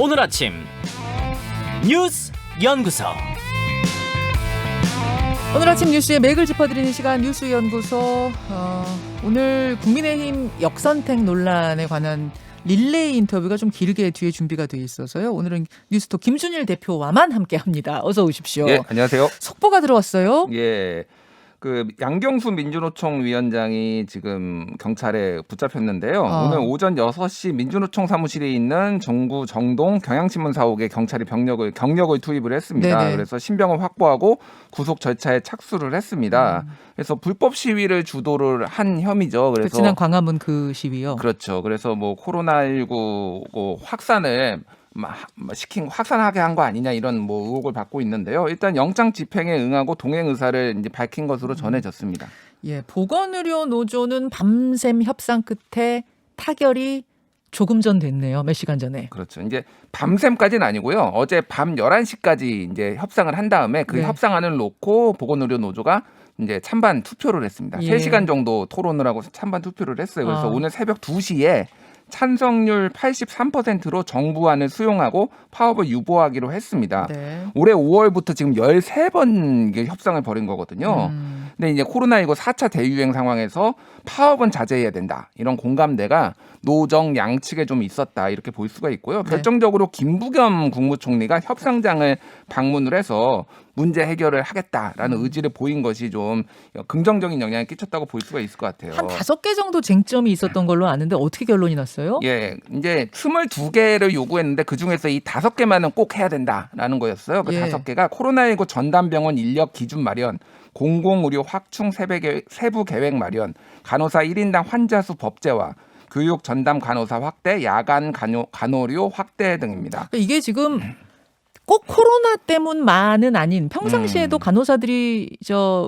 오늘 아침 뉴스 연구소. 오늘 아침 뉴스의 맥을 짚어드리는 시간 뉴스 연구소. 오늘 국민의힘 역선택 논란에 관한 릴레이 인터뷰가 좀 길게 뒤에 준비가 돼 있어서요. 오늘은 뉴스톡 김준일 대표와만 함께합니다. 어서 오십시오. 예, 안녕하세요. 속보가 들어왔어요. 예. 그 양경수 민주노총 위원장이 지금 경찰에 붙잡혔는데요. 오늘 오전 6시 민주노총 사무실에 있는 정구 정동 경향신문 사옥에 경찰이 경력을 투입을 했습니다. 네네. 그래서 신병을 확보하고 구속 절차에 착수를 했습니다. 그래서 불법 시위를 주도를 한 혐의죠. 그래서 지난 광화문 그 시위요. 그렇죠. 그래서 뭐 코로나19 확산을 확산하게 한 거 아니냐 이런 뭐 의혹을 받고 있는데요. 일단 영장 집행에 응하고 동행 의사를 이제 밝힌 것으로 전해졌습니다. 예, 보건의료 노조는 밤샘 협상 끝에 타결이 조금 전 됐네요. 몇 시간 전에. 그렇죠. 이제 밤샘까지는 아니고요. 어제 밤 11시까지 이제 협상을 한 다음에 그 협상안을 놓고 보건의료 노조가 이제 찬반 투표를 했습니다. 예. 3시간 정도 토론을 하고 찬반 투표를 했어요. 그래서 오늘 새벽 2시에 찬성률 83%로 정부안을 수용하고 파업을 유보하기로 했습니다. 네. 올해 5월부터 지금 13번 협상을 벌인 거거든요. 근데 이제 코로나19 4차 대유행 상황에서 파업은 자제해야 된다. 이런 공감대가 노정 양측에 좀 있었다. 이렇게 볼 수가 있고요. 결정적으로 김부겸 국무총리가 협상장을 방문을 해서 문제 해결을 하겠다라는 의지를 보인 것이 좀 긍정적인 영향을 끼쳤다고 볼 수가 있을 것 같아요. 한 5개 정도 쟁점이 있었던 걸로 아는데 어떻게 결론이 났어요? 예, 이제 22개를 요구했는데 그중에서 이 5개만은 꼭 해야 된다라는 거였어요. 그 5개가 코로나19 전담병원 인력 기준 마련, 공공의료 확충 세부 계획 마련, 간호사 1인당 환자 수 법제화, 교육 전담 간호사 확대, 야간 간호료 확대 등입니다. 이게 지금 꼭 코로나 때문만은 아닌 평상시에도 간호사들이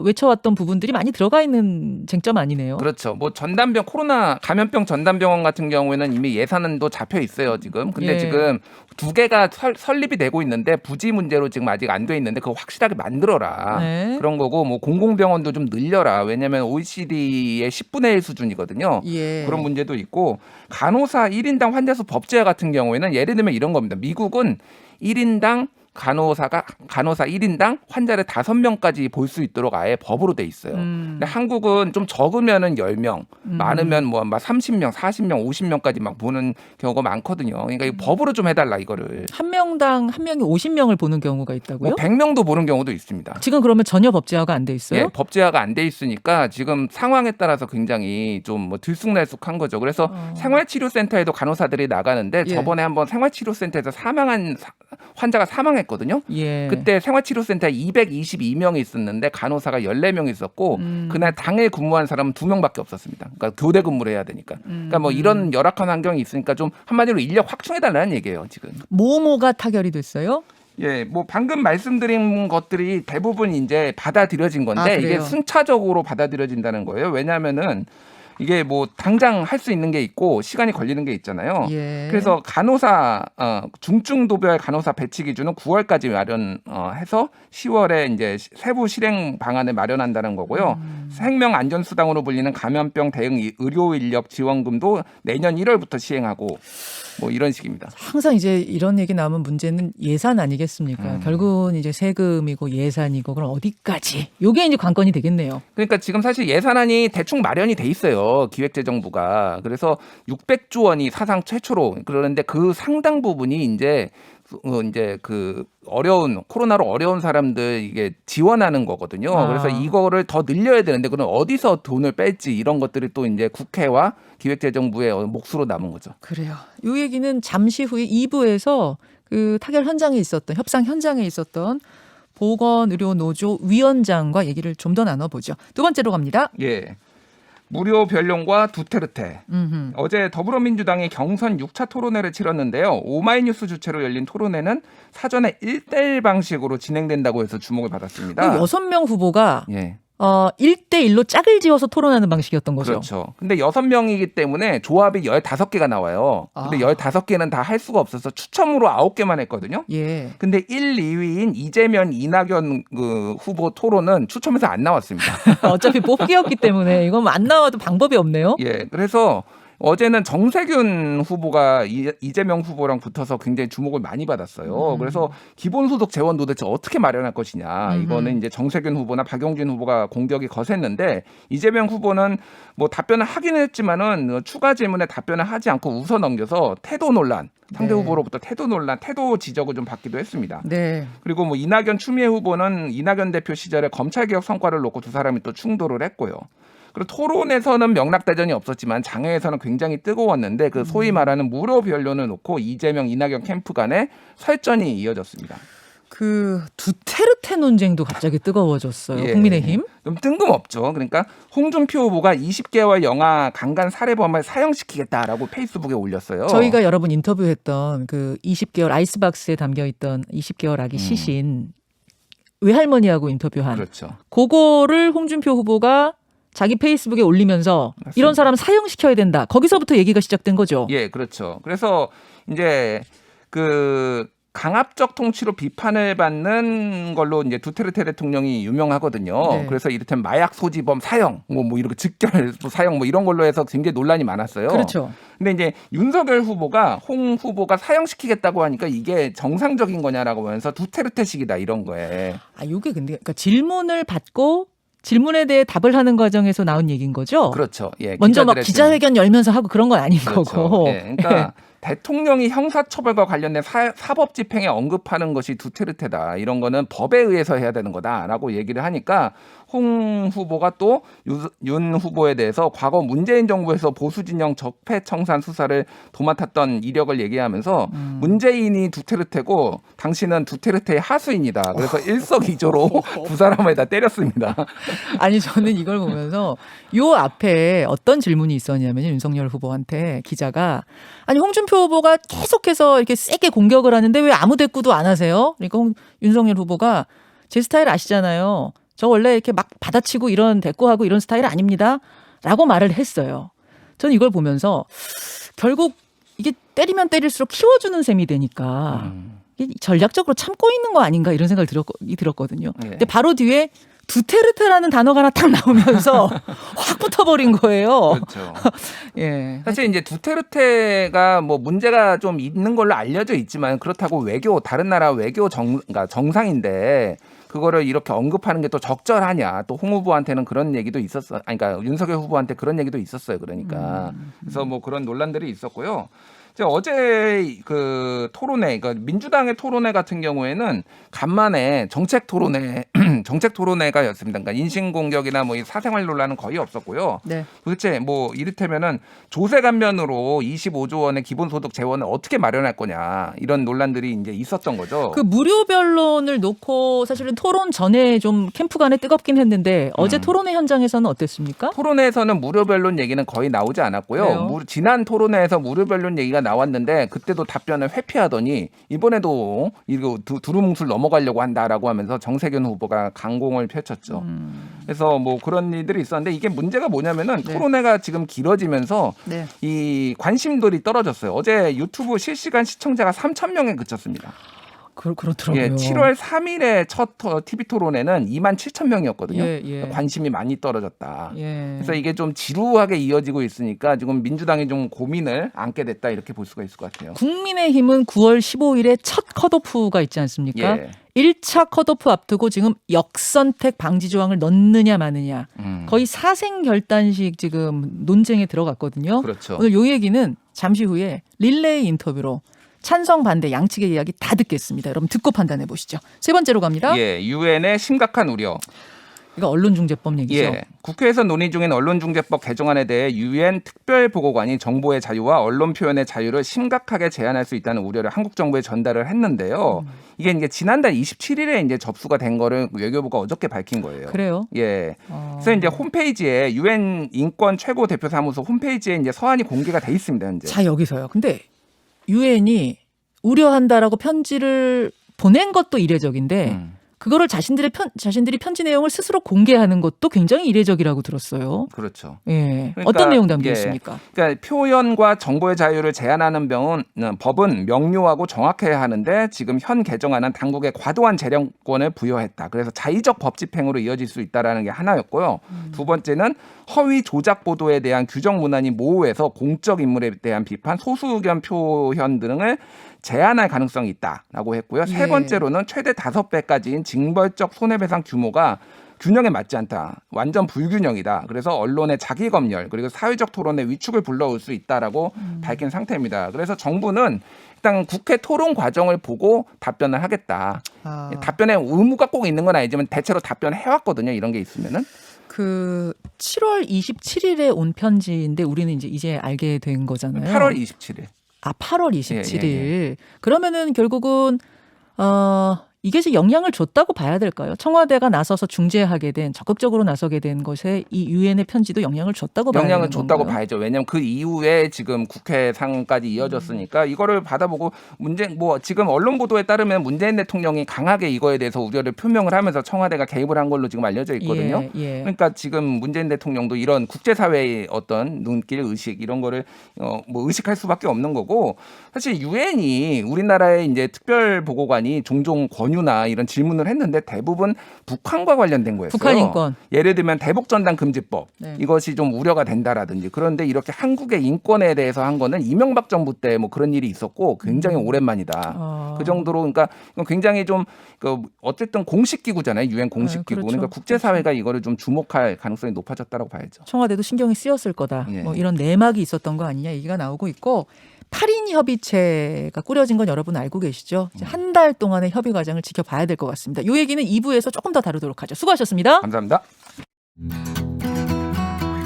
외쳐왔던 부분들이 많이 들어가 있는 쟁점 아니네요. 그렇죠. 뭐 전담병 코로나 감염병 전담병원 같은 경우에는 이미 예산도 잡혀 있어요 지금. 근데 지금 2개가 설립이 되고 있는데 부지 문제로 지금 아직 안 돼 있는데 그거 확실하게 만들어라. 그런 거고 뭐 공공병원도 좀 늘려라. 왜냐하면 OECD의 10분의 1 수준이거든요. 그런 문제도 있고 간호사 1인당 환자 수 법제화 같은 경우에는 예를 들면 이런 겁니다. 미국은 1인당 간호사 1인당 환자를 5명까지 볼 수 있도록 아예 법으로 돼 있어요. 근데 한국은 좀 적으면은 10명, 많으면 뭐 30명, 40명, 50명까지 막 보는 경우가 많거든요. 그러니까 이 법으로 좀 해달라 이거를. 한 명당 한 명이 50명을 보는 경우가 있다고요? 뭐 100명도 보는 경우도 있습니다. 지금 그러면 전혀 법제화가 안 돼 있어요? 예, 법제화가 안 돼 있으니까 지금 상황에 따라서 굉장히 좀 뭐 들쑥날쑥한 거죠. 그래서 생활치료센터에도 간호사들이 나가는데 저번에 한번 생활치료센터에서 환자가 사망했거든요. 그때 생활치료센터에 222명이 있었는데 간호사가 14명이 있었고 그날 당일 근무한 사람은 2명밖에 없었습니다. 그러니까 교대 근무를 해야 되니까. 그러니까 뭐 이런 열악한 환경이 있으니까 좀 한마디로 인력 확충해달라는 얘기예요. 지금. 뭐가 타결이 됐어요? 예, 뭐 방금 말씀드린 것들이 대부분 이제 받아들여진 건데 이게 순차적으로 받아들여진다는 거예요. 왜냐하면은 이게 뭐 당장 할 수 있는 게 있고 시간이 걸리는 게 있잖아요. 그래서 간호사 중증도별 간호사 배치 기준은 9월까지 마련해서 10월에 이제 세부 실행 방안을 마련한다는 거고요. 생명안전수당으로 불리는 감염병 대응 의료 인력 지원금도 내년 1월부터 시행하고 뭐 이런 식입니다. 항상 이제 이런 얘기 나오면 문제는 예산 아니겠습니까? 결국은 이제 세금이고 예산이고 그럼 어디까지? 이게 이제 관건이 되겠네요. 그러니까 지금 사실 예산안이 대충 마련이 돼 있어요. 기획재정부가. 그래서 600조 원이 사상 최초로 그러는데 그 상당 부분이 이제 그 어려운 코로나로 어려운 사람들 이게 지원하는 거거든요. 그래서 이거를 더 늘려야 되는데 그럼 어디서 돈을 뺄지 이런 것들이 또 이제 국회와 기획재정부의 몫으로 남은 거죠. 그래요. 이 얘기는 잠시 후에 2부에서 그 타결 현장에 있었던 협상 현장에 있었던 보건의료노조 위원장과 얘기를 좀 더 나눠보죠. 두 번째로 갑니다. 예. 무료 변론과 두테르테. 어제 더불어민주당이 경선 6차 토론회를 치렀는데요. 오마이뉴스 주최로 열린 토론회는 사전에 1대1 방식으로 진행된다고 해서 주목을 받았습니다. 6명 후보가 1대1로 짝을 지어서 토론하는 방식이었던 거죠. 그렇죠. 근데 6명이기 때문에 조합이 15개가 나와요. 근데 15개는 다 할 수가 없어서 추첨으로 9개만 했거든요. 근데 1, 2위인 이재명, 이낙연 그 후보 토론은 추첨해서 안 나왔습니다. 어차피 뽑기였기 때문에 이건 안 나와도 방법이 없네요. 예. 그래서 어제는 정세균 후보가 이재명 후보랑 붙어서 굉장히 주목을 많이 받았어요. 그래서 기본소득 재원 도대체 어떻게 마련할 것이냐. 이거는 이제 정세균 후보나 박용진 후보가 공격이 거셌는데 이재명 후보는 뭐 답변을 하긴 했지만은 추가 질문에 답변을 하지 않고 웃어 넘겨서 태도 논란, 상대 네. 후보로부터 태도 논란, 태도 지적을 좀 받기도 했습니다. 네. 그리고 뭐 이낙연 추미애 후보는 이낙연 대표 시절에 검찰개혁 성과를 놓고 두 사람이 또 충돌을 했고요. 그리고 토론에서는 명락대전이 없었지만 장외에서는 굉장히 뜨거웠는데 그 소위 말하는 무료 변론을 놓고 이재명, 이낙연 캠프 간에 설전이 이어졌습니다. 그 두테르테 논쟁도 갑자기 뜨거워졌어요. 예. 국민의힘. 좀 뜬금없죠. 그러니까 홍준표 후보가 20개월 영아 강간 살해범을 사형시키겠다라고 페이스북에 올렸어요. 저희가 여러 번 인터뷰했던 그 20개월 아이스박스에 담겨있던 20개월 아기 시신 외할머니하고 인터뷰한 그렇죠. 그거를 홍준표 후보가 자기 페이스북에 올리면서 맞습니다. 이런 사람 사형시켜야 된다. 거기서부터 얘기가 시작된 거죠. 예, 그렇죠. 그래서 이제 그 강압적 통치로 비판을 받는 걸로 이제 두테르테 대통령이 유명하거든요. 네. 그래서 이를테면 마약 소지범 사형, 뭐 이렇게 즉결 사형 뭐 이런 걸로 해서 굉장히 논란이 많았어요. 그렇죠. 근데 이제 윤석열 후보가 홍 후보가 사형시키겠다고 하니까 이게 정상적인 거냐라고 하면서 두테르테식이다 이런 거에. 아, 이게 근데 그러니까 질문을 받고 질문에 대해 답을 하는 과정에서 나온 얘기인 거죠. 그렇죠. 예. 먼저 막 기자들의 기자회견 열면서 하고 그런 건 아닌 그렇죠. 거고. 예, 그러니까 대통령이 형사처벌과 관련된 사법 집행에 언급하는 것이 두테르테다. 이런 거는 법에 의해서 해야 되는 거다라고 얘기를 하니까 홍 후보가 또 윤 후보에 대해서 과거 문재인 정부에서 보수 진영 적폐청산 수사를 도맡았던 이력을 얘기하면서 문재인이 두테르테고 당신은 두테르테의 하수인이다. 그래서 일석이조로 두 사람을 다 때렸습니다. 아니 저는 이걸 보면서 요 앞에 어떤 질문이 있었냐면 윤석열 후보한테 기자가 아니 홍준표 후보가 계속해서 이렇게 세게 공격을 하는데 왜 아무 대꾸도 안 하세요? 그러니까 윤석열 후보가 제 스타일 아시잖아요. 저 원래 이렇게 막 받아치고 이런 대꾸하고 이런 스타일 아닙니다. 라고 말을 했어요. 저는 이걸 보면서 결국 이게 때리면 때릴수록 키워주는 셈이 되니까 이게 전략적으로 참고 있는 거 아닌가 이런 생각이 들었거든요. 예. 근데 바로 뒤에 두테르테라는 단어가 하나 딱 나오면서 확 붙어버린 거예요. 그렇죠. 예. 사실 이제 두테르테가 뭐 문제가 좀 있는 걸로 알려져 있지만 그렇다고 다른 나라 외교 그러니까 정상인데 그거를 이렇게 언급하는 게 또 적절하냐. 또 홍 후보한테는 그런 얘기도 있었어. 아니, 그러니까 윤석열 후보한테 그런 얘기도 있었어요. 그러니까. 그래서 뭐 그런 논란들이 있었고요. 어제 그 토론회, 그러니까 민주당의 토론회 같은 경우에는 간만에 정책 토론회가 였습니다. 그러니까 인신 공격이나 뭐 사생활 논란은 거의 없었고요. 네. 도대체 뭐 이를테면은 조세 감면으로 25조 원의 기본소득 재원을 어떻게 마련할 거냐 이런 논란들이 이제 있었던 거죠. 그 무료 변론을 놓고 사실은 토론 전에 좀 캠프 간에 뜨겁긴 했는데 어제 토론회 현장에서는 어땠습니까? 토론회에서는 무료 변론 얘기는 거의 나오지 않았고요. 그래요? 지난 토론회에서 무료 변론 얘기가 나왔는데 그때도 답변을 회피하더니 이번에도 이거 두루뭉술 넘어가려고 한다라고 하면서 정세균 후보가 강공을 펼쳤죠. 그래서 뭐 그런 일들이 있었는데 이게 문제가 뭐냐면은 네. 토론회가 지금 길어지면서 네. 이 관심들이 떨어졌어요. 어제 유튜브 실시간 시청자가 3,000명에 그쳤습니다. 그렇더라고요. 예, 7월 3일에 첫 TV 토론회는 27,000명이었거든요. 예. 관심이 많이 떨어졌다. 예. 그래서 이게 좀 지루하게 이어지고 있으니까 지금 민주당이 좀 고민을 안게 됐다 이렇게 볼 수가 있을 것 같아요. 국민의힘은 9월 15일에 첫 컷오프가 있지 않습니까? 예. 1차 컷오프 앞두고 지금 역선택 방지 조항을 넣느냐 마느냐 거의 사생결단식 지금 논쟁에 들어갔거든요. 그렇죠. 오늘 요 얘기는 잠시 후에 릴레이 인터뷰로 찬성 반대 양측의 이야기 다 듣겠습니다. 여러분 듣고 판단해 보시죠. 세 번째로 갑니다. 예, 유엔의 심각한 우려. 이거 언론중재법 얘기죠. 예, 국회에서 논의 중인 언론중재법 개정안에 대해 유엔 특별보고관이 정보의 자유와 언론 표현의 자유를 심각하게 제한할 수 있다는 우려를 한국 정부에 전달을 했는데요. 이게 지난달 27일에 이제 접수가 된 거를 외교부가 어저께 밝힌 거예요. 그래요? 예. 그래서 이제 홈페이지에 유엔 인권 최고 대표 사무소 홈페이지에 이제 서한이 공개가 돼 있습니다, 현재. 자 여기서요. 근데 유엔이 우려한다라고 편지를 보낸 것도 이례적인데 그거를 자신들이 편지 내용을 스스로 공개하는 것도 굉장히 이례적이라고 들었어요. 그렇죠. 예. 그러니까, 어떤 내용 담겨 있습니까? 그러니까 표현과 정보의 자유를 제한하는 법은 명료하고 정확해야 하는데 지금 현 개정안은 당국에 과도한 재량권을 부여했다. 그래서 자의적 법 집행으로 이어질 수 있다라는 게 하나였고요. 두 번째는 허위 조작 보도에 대한 규정 문안이 모호해서 공적 인물에 대한 비판, 소수 의견 표현 등을 제한할 가능성이 있다라고 했고요. 세 예. 번째로는 최대 5배까지인 징벌적 손해배상 규모가 균형에 맞지 않다. 완전 불균형이다. 그래서 언론의 자기검열 그리고 사회적 토론에 위축을 불러올 수 있다라고 밝힌 상태입니다. 그래서 정부는 일단 국회 토론 과정을 보고 답변을 하겠다. 아. 답변에 의무가 꼭 있는 건 아니지만 대체로 답변을 해왔거든요. 이런 게 있으면은. 그 7월 27일에 온 편지인데 우리는 이제 알게 된 거잖아요. 8월 27일. 아, 8월 27일. 예. 그러면은 결국은 이게 이제 영향을 줬다고 봐야 될까요? 청와대가 나서서 중재하게 된 적극적으로 나서게 된 것에 이 유엔의 편지도 영향을 줬다고 봐야 되는 영향을 줬다고 건가요? 봐야죠. 왜냐하면 그 이후에 지금 국회 상까지 이어졌으니까 이거를 받아보고 지금 언론 보도에 따르면 문재인 대통령이 강하게 이거에 대해서 우려를 표명을 하면서 청와대가 개입을 한 걸로 지금 알려져 있거든요. 예. 그러니까 지금 문재인 대통령도 이런 국제사회의 어떤 눈길 의식 이런 거를 의식할 수밖에 없는 거고 사실 유엔이 우리나라의 이제 특별 보고관이 종종 권유나 이런 질문을 했는데 대부분 북한과 관련된 거였어요. 북한 인권. 예를 들면 대북전단 금지법 네. 이것이 좀 우려가 된다라든지 그런데 이렇게 한국의 인권에 대해서 한 거는 이명박 정부 때 그런 일이 있었고 굉장히 오랜만이다. 그 정도로 그러니까 굉장히 좀 어쨌든 공식 기구잖아요. 유엔 공식 기구. 그렇죠. 그러니까 국제사회가 이거를 좀 주목할 가능성이 높아졌다고 봐야죠. 청와대도 신경이 쓰였을 거다. 예. 이런 내막이 있었던 거 아니냐 얘기가 나오고 있고 8인 협의체가 꾸려진 건 여러분 알고 계시죠? 한 달 동안의 협의 과정을 지켜봐야 될 것 같습니다. 이 얘기는 2부에서 조금 더 다루도록 하죠. 수고하셨습니다. 감사합니다.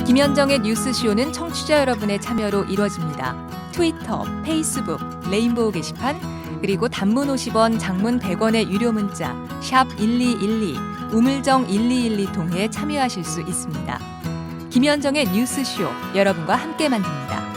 김현정의 뉴스쇼는 청취자 여러분의 참여로 이루어집니다. 트위터, 페이스북, 레인보우 게시판, 그리고 단문 50원, 장문 100원의 유료 문자 샵 1212, 우물정 1212 통해 참여하실 수 있습니다. 김현정의 뉴스쇼, 여러분과 함께 만듭니다.